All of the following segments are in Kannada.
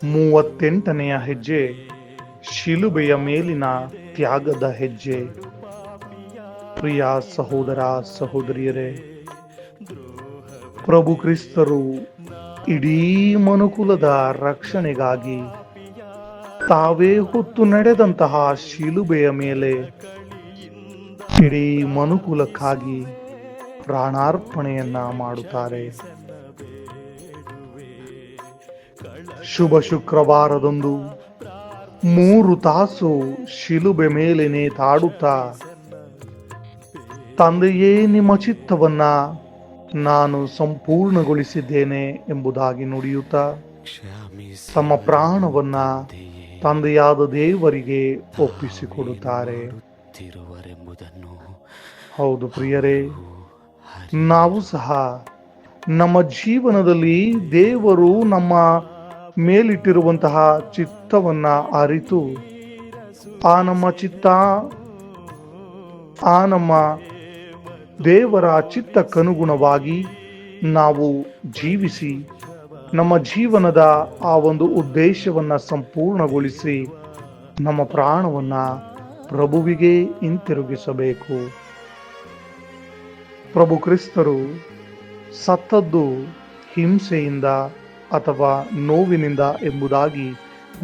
38ನೆಯ ಹೆಜ್ಜೆ ಶಿಲುಬೆಯ ಮೇಲಿನ ತ್ಯಾಗದ ಹೆಜ್ಜೆ. ಪ್ರಿಯ ಸಹೋದರ ಸಹೋದರಿಯರೇ, ಪ್ರಭು ಕ್ರಿಸ್ತರು ಇಡೀ ಮನುಕುಲದ ರಕ್ಷಣೆಗಾಗಿ ತಾವೇ ಹೊತ್ತು ನಡೆದಂತಹ ಶಿಲುಬೆಯ ಮೇಲೆ ಇಡೀ ಮನುಕುಲಕ್ಕಾಗಿ ಪ್ರಾಣಾರ್ಪಣೆಯನ್ನ ಮಾಡುತ್ತಾರೆ. ಶುಭ ಶುಕ್ರವಾರದಂದು 3 ತಾಸು ಶಿಲುಬೆ ಮೇಲೆ ನೇತಾಡುತ್ತಾ, ತಂದೆಯೇ, ನಿಮ್ಮ ಚಿತ್ತವನ್ನ ನಾನು ಸಂಪೂರ್ಣಗೊಳಿಸಿದ್ದೇನೆ ಎಂಬುದಾಗಿ ನುಡಿಯುತ್ತಾ ತಮ್ಮ ಪ್ರಾಣವನ್ನ ತಂದೆಯಾದ ದೇವರಿಗೆ ಒಪ್ಪಿಸಿಕೊಡುತ್ತಾರೆ. ಹೌದು ಪ್ರಿಯರೇ, ನಾವು ಸಹ ನಮ್ಮ ಜೀವನದಲ್ಲಿ ದೇವರು ನಮ್ಮ ಮೇಲಿಟ್ಟಿರುವಂತಹ ಚಿತ್ತವನ್ನ ಅರಿತು ಆ ನಮ್ಮ ದೇವರ ಚಿತ್ತಕ್ಕನುಗುಣವಾಗಿ ನಾವು ಜೀವಿಸಿ ನಮ್ಮ ಜೀವನದ ಆ ಒಂದು ಉದ್ದೇಶವನ್ನ ಸಂಪೂರ್ಣಗೊಳಿಸಿ ನಮ್ಮ ಪ್ರಾಣವನ್ನ ಪ್ರಭುವಿಗೆ ಹಿಂತಿರುಗಿಸಬೇಕು. ಪ್ರಭು ಕ್ರಿಸ್ತರು ಸತ್ತದ್ದು ಹಿಂಸೆಯಿಂದ ಅಥವಾ ನೋವಿನಿಂದ ಎಂಬುದಾಗಿ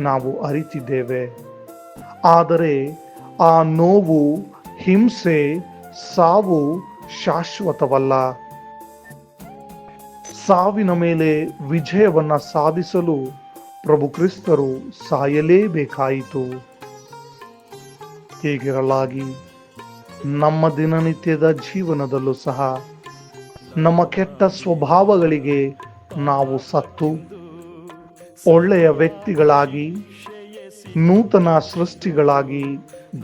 ನಾವು ಅರಿತಿದ್ದೇವೆ. ಆದರೆ ಆ ನೋವು, ಹಿಂಸೆ, ಸಾವು ಶಾಶ್ವತವಲ್ಲ. ಸಾವಿನ ಮೇಲೆ ವಿಜಯವನ್ನ ಸಾಧಿಸಲು ಪ್ರಭು ಕ್ರಿಸ್ತರು ಸಾಯಲೇಬೇಕಾಯಿತು. ಹೀಗಿರಲಾಗಿ ನಮ್ಮ ದಿನನಿತ್ಯದ ಜೀವನದಲ್ಲೂ ಸಹ ನಮ್ಮ ಕೆಟ್ಟ ಸ್ವಭಾವಗಳಿಗೆ ನಾವು ಸತ್ತು ಒಳ್ಳೆಯ ವ್ಯಕ್ತಿಗಳಾಗಿ, ನೂತನ ಸೃಷ್ಟಿಗಳಾಗಿ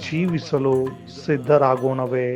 ಜೀವಿಸಲು ಸಿದ್ಧರಾಗೋಣವೇ.